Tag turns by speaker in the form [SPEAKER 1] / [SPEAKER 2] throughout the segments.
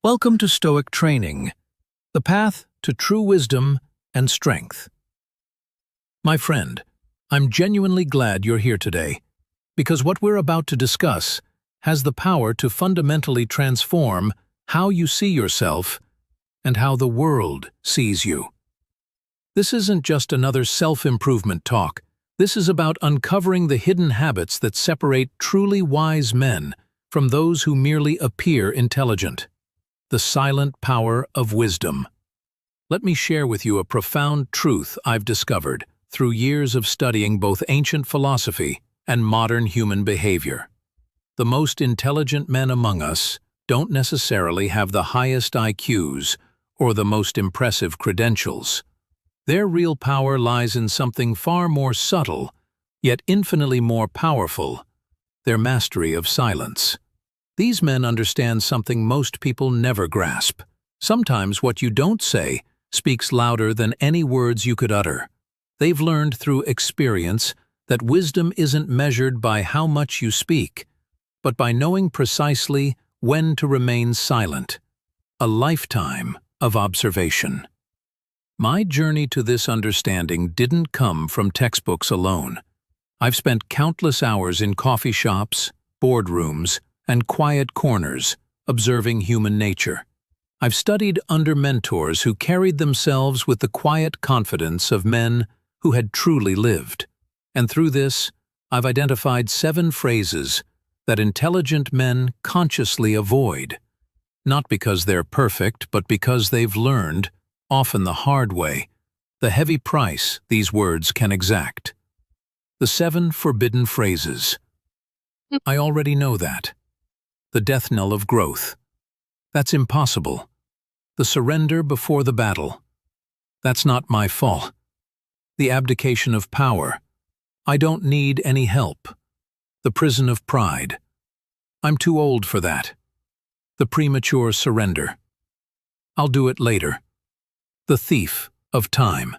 [SPEAKER 1] Welcome to Stoic Training, the path to true wisdom and strength. My friend, I'm genuinely glad you're here today, because what we're about to discuss has the power to fundamentally transform how you see yourself and how the world sees you. This isn't just another self-improvement talk. This is about uncovering the hidden habits that separate truly wise men from those who merely appear intelligent. The silent power of wisdom. Let me share with you a profound truth I've discovered through years of studying both ancient philosophy and modern human behavior. The most intelligent men among us don't necessarily have the highest IQs or the most impressive credentials. Their real power lies in something far more subtle, yet infinitely more powerful: their mastery of silence. These men understand something most people never grasp. Sometimes what you don't say speaks louder than any words you could utter. They've learned through experience that wisdom isn't measured by how much you speak, but by knowing precisely when to remain silent. A lifetime of observation. My journey to this understanding didn't come from textbooks alone. I've spent countless hours in coffee shops, boardrooms, and quiet corners, observing human nature. I've studied under mentors who carried themselves with the quiet confidence of men who had truly lived. And through this, I've identified 7 phrases that intelligent men consciously avoid, not because they're perfect, but because they've learned, often the hard way, the heavy price these words can exact. The 7 forbidden phrases. I already know that. The death knell of growth. That's impossible. The surrender before the battle. That's not my fault. The abdication of power. I don't need any help. The prison of pride. I'm too old for that. The premature surrender. I'll do it later. The thief of time.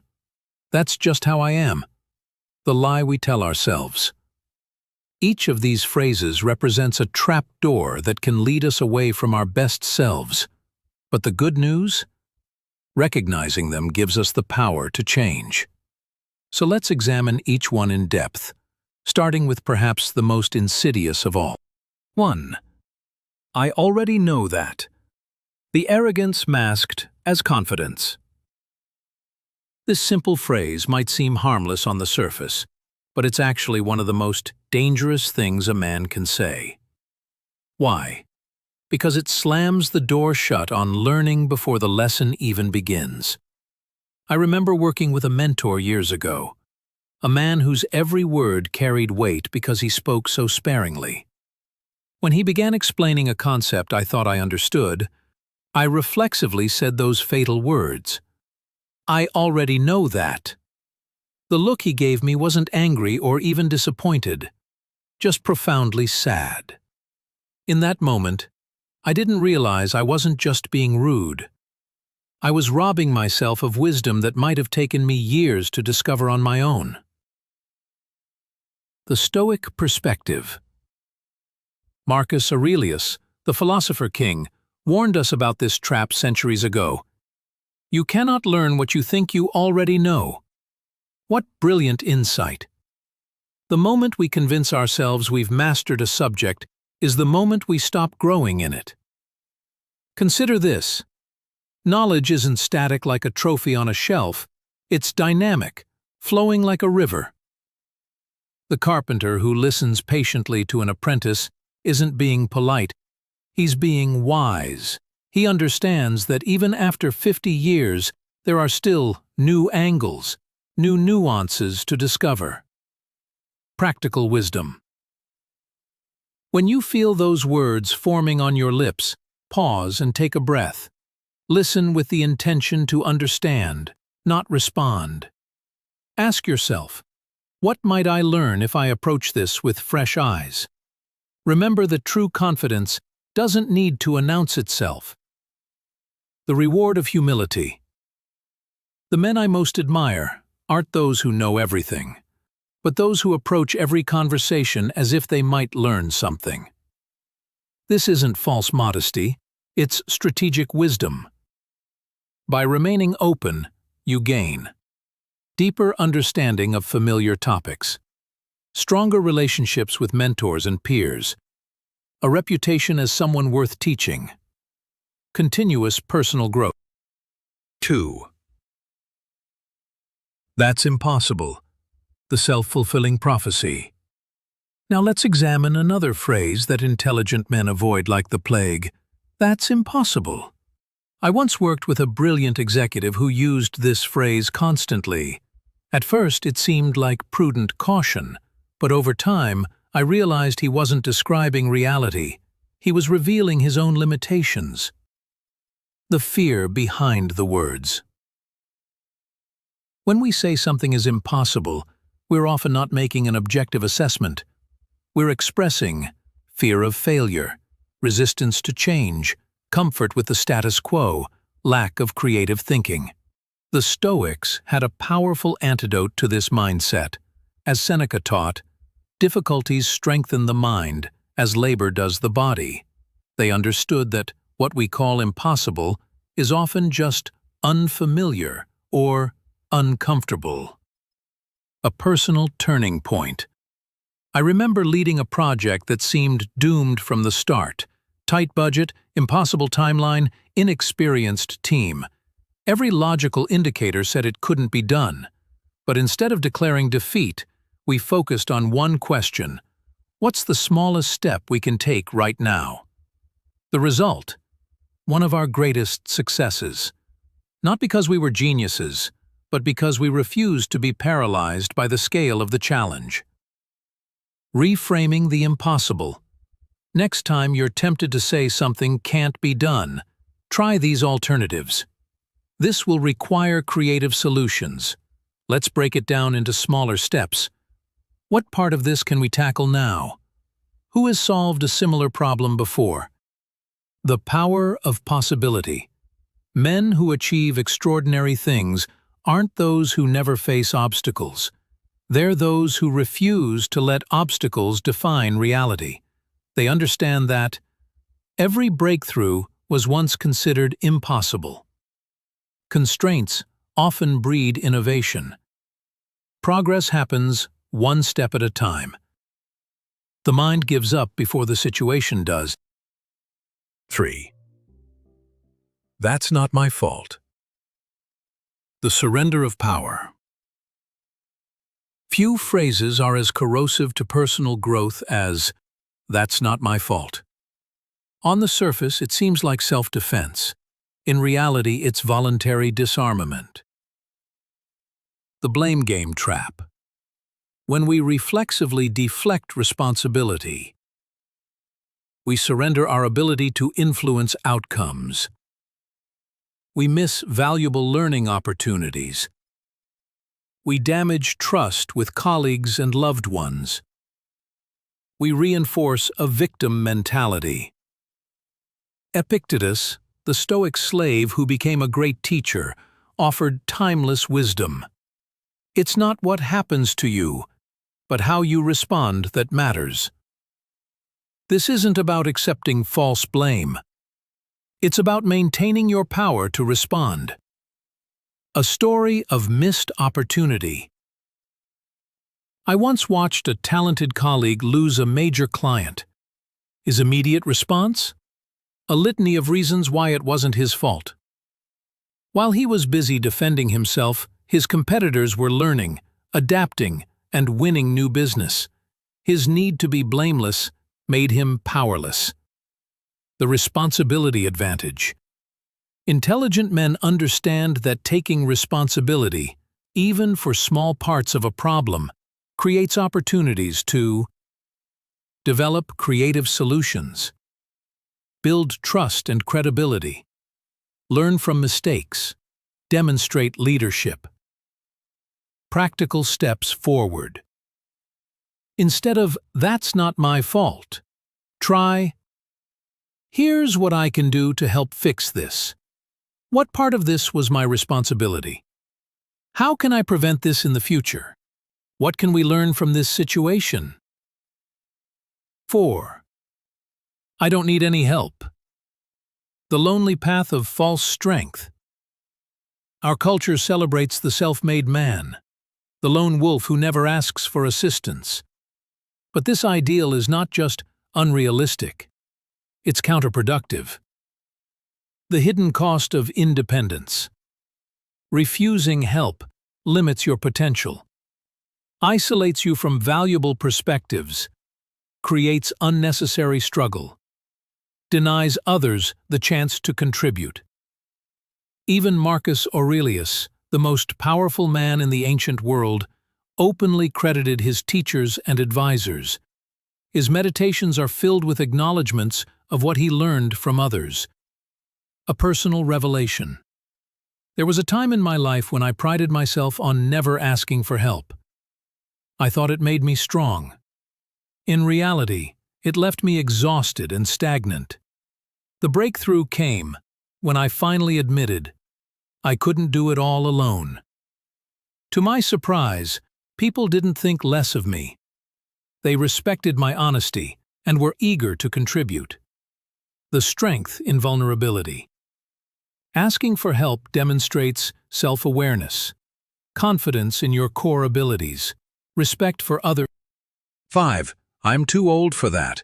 [SPEAKER 1] That's just how I am. The lie we tell ourselves. Each of these phrases represents a trap door that can lead us away from our best selves. But the good news? Recognizing them gives us the power to change. So let's examine each one in depth, starting with perhaps the most insidious of all. 1. I already know that. The arrogance masked as confidence. This simple phrase might seem harmless on the surface, but it's actually one of the most dangerous things a man can say. Why? Because it slams the door shut on learning before the lesson even begins. I remember working with a mentor years ago, a man whose every word carried weight because he spoke so sparingly. When he began explaining a concept I thought I understood, I reflexively said those fatal words. I already know that. The look he gave me wasn't angry or even disappointed, just profoundly sad. In that moment, I didn't realize I wasn't just being rude. I was robbing myself of wisdom that might have taken me years to discover on my own. The Stoic perspective. Marcus Aurelius, the philosopher king, warned us about this trap centuries ago. You cannot learn what you think you already know. What brilliant insight! The moment we convince ourselves we've mastered a subject is the moment we stop growing in it. Consider this. Knowledge isn't static like a trophy on a shelf, it's dynamic, flowing like a river. The carpenter who listens patiently to an apprentice isn't being polite, he's being wise. He understands that even after 50 years, there are still new angles, new nuances to discover. Practical wisdom. When you feel those words forming on your lips, pause and take a breath. Listen with the intention to understand, not respond. Ask yourself, what might I learn if I approach this with fresh eyes? Remember that true confidence doesn't need to announce itself. The reward of humility. The men I most admire aren't those who know everything, but those who approach every conversation as if they might learn something. This isn't false modesty, It's strategic wisdom. By remaining open, you gain deeper understanding of familiar topics, stronger relationships with mentors and peers, a reputation as someone worth teaching, continuous personal growth. 2. That's impossible. The self-fulfilling prophecy. Now let's examine another phrase that intelligent men avoid like the plague. That's impossible. I once worked with a brilliant executive who used this phrase constantly. At first, it seemed like prudent caution, but over time, I realized he wasn't describing reality. He was revealing his own limitations. The fear behind the words. When we say something is impossible, we're often not making an objective assessment. We're expressing fear of failure, resistance to change, comfort with the status quo, lack of creative thinking. The Stoics had a powerful antidote to this mindset. As Seneca taught, difficulties strengthen the mind as labor does the body. They understood that what we call impossible is often just unfamiliar or uncomfortable. A personal turning point. I remember leading a project that seemed doomed from the start. Tight budget, impossible timeline, inexperienced team. Every logical indicator said it couldn't be done. But instead of declaring defeat, we focused on one question. What's the smallest step we can take right now? The result? One of our greatest successes. Not because we were geniuses, but because we refused to be paralyzed by the scale of the challenge. Reframing the impossible. Next time you're tempted to say something can't be done, try these alternatives. This will require creative solutions. Let's break it down into smaller steps. What part of this can we tackle now? Who has solved a similar problem before? The power of possibility. Men who achieve extraordinary things aren't those who never face obstacles. They're those who refuse to let obstacles define reality. They understand that every breakthrough was once considered impossible. Constraints often breed innovation. Progress happens one step at a time. The mind gives up before the situation does. 3. That's not my fault. The surrender of power. Few phrases are as corrosive to personal growth as, "That's not my fault." On the surface, it seems like self-defense. In reality, it's voluntary disarmament. The blame game trap. When we reflexively deflect responsibility, we surrender our ability to influence outcomes. We miss valuable learning opportunities. We damage trust with colleagues and loved ones. We reinforce a victim mentality. Epictetus, the Stoic slave who became a great teacher, offered timeless wisdom. It's not what happens to you, but how you respond that matters. This isn't about accepting false blame. It's about maintaining your power to respond. A story of missed opportunity. I once watched a talented colleague lose a major client. His immediate response? A litany of reasons why it wasn't his fault. While he was busy defending himself, his competitors were learning, adapting, and winning new business. His need to be blameless made him powerless. The responsibility advantage. Intelligent men understand that taking responsibility, even for small parts of a problem, creates opportunities to develop creative solutions, build trust and credibility, learn from mistakes, demonstrate leadership. Practical steps forward. Instead of, "That's not my fault," try, "Here's what I can do to help fix this. What part of this was my responsibility? How can I prevent this in the future? What can we learn from this situation?" 4. I don't need any help. The lonely path of false strength. Our culture celebrates the self-made man, the lone wolf who never asks for assistance. But this ideal is not just unrealistic, it's counterproductive. The hidden cost of independence. Refusing help limits your potential, isolates you from valuable perspectives, creates unnecessary struggle, denies others the chance to contribute. Even Marcus Aurelius, the most powerful man in the ancient world, openly credited his teachers and advisors. His meditations are filled with acknowledgments of what he learned from others. A personal revelation. There was a time in my life when I prided myself on never asking for help. I thought it made me strong. In reality, it left me exhausted and stagnant. The breakthrough came when I finally admitted I couldn't do it all alone. To my surprise, people didn't think less of me. They respected my honesty and were eager to contribute. The strength in vulnerability. Asking for help demonstrates self-awareness, confidence in your core abilities, respect for others. 5. I'm too old for that.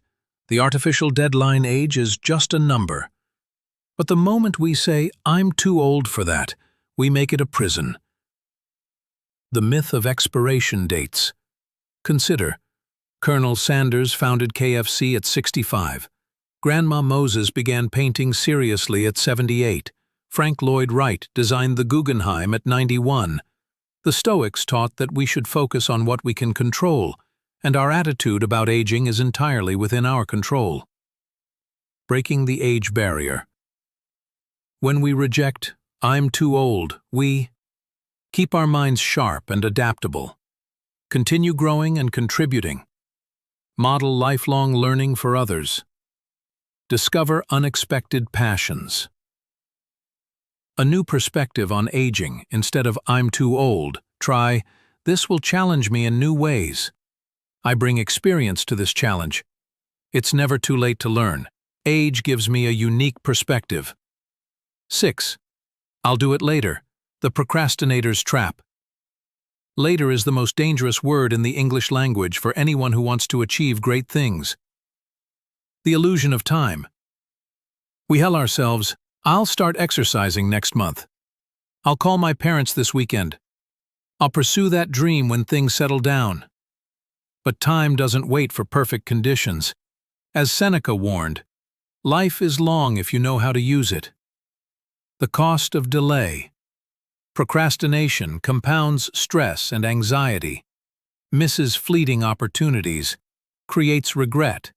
[SPEAKER 1] The artificial deadline age is just a number. But the moment we say, I'm too old for that, we make it a prison. The myth of expiration dates. Consider, Colonel Sanders founded KFC at 65. Grandma Moses began painting seriously at 78. Frank Lloyd Wright designed the Guggenheim at 91. The Stoics taught that we should focus on what we can control, and our attitude about aging is entirely within our control. Breaking the age barrier. When we reject, I'm too old, we keep our minds sharp and adaptable. Continue growing and contributing. Model lifelong learning for others. Discover unexpected passions. A new perspective on aging instead of I'm too old. Try, this will challenge me in new ways. I bring experience to this challenge. It's never too late to learn. Age gives me a unique perspective. 6. I'll do it later. The procrastinator's trap. Later is the most dangerous word in the English language for anyone who wants to achieve great things. The illusion of time. We tell ourselves, I'll start exercising next month. I'll call my parents this weekend. I'll pursue that dream when things settle down. But time doesn't wait for perfect conditions. As Seneca warned, life is long if you know how to use it. The cost of delay. Procrastination compounds stress and anxiety, misses fleeting opportunities, creates regret,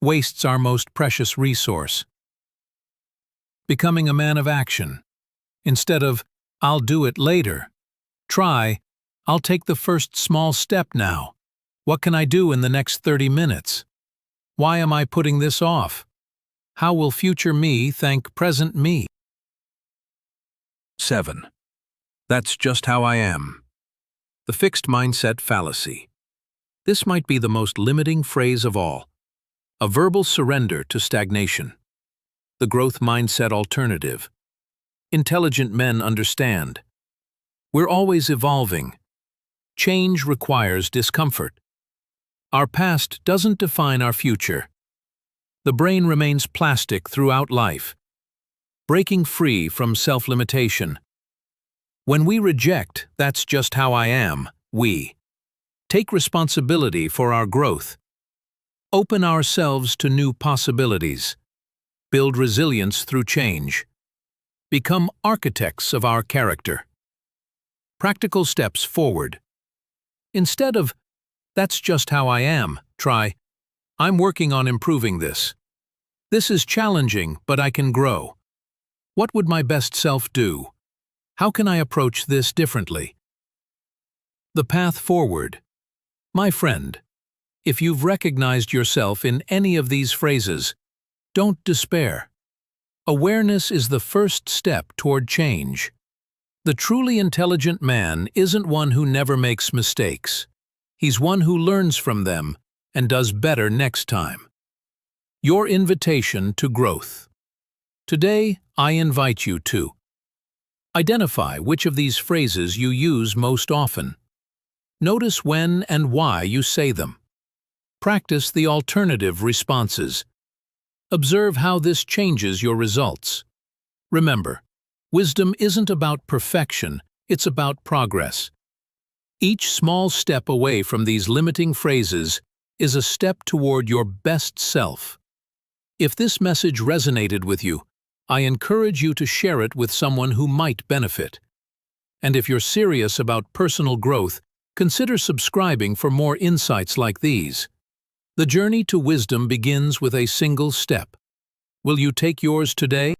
[SPEAKER 1] wastes our most precious resource. Becoming a man of action. Instead of, I'll do it later, try, I'll take the first small step now. What can I do in the next 30 minutes? Why am I putting this off? How will future me thank present me? 7. That's just how I am. The fixed mindset fallacy. This might be the most limiting phrase of all. A verbal surrender to stagnation. The growth mindset alternative. Intelligent men understand. We're always evolving. Change requires discomfort. Our past doesn't define our future. The brain remains plastic throughout life. Breaking free from self-limitation. When we reject, that's just how I am, we take responsibility for our growth. Open ourselves to new possibilities. Build resilience through change. Become architects of our character. Practical steps forward. Instead of, that's just how I am, try, I'm working on improving this. This is challenging, but I can grow. What would my best self do? How can I approach this differently? The path forward. My friend, if you've recognized yourself in any of these phrases, don't despair. Awareness is the first step toward change. The truly intelligent man isn't one who never makes mistakes. He's one who learns from them and does better next time. Your invitation to growth. Today, I invite you to identify which of these phrases you use most often. Notice when and why you say them. Practice the alternative responses. Observe how this changes your results. Remember, wisdom isn't about perfection, it's about progress. Each small step away from these limiting phrases is a step toward your best self. If this message resonated with you, I encourage you to share it with someone who might benefit. And if you're serious about personal growth, consider subscribing for more insights like these. The journey to wisdom begins with a single step. Will you take yours today?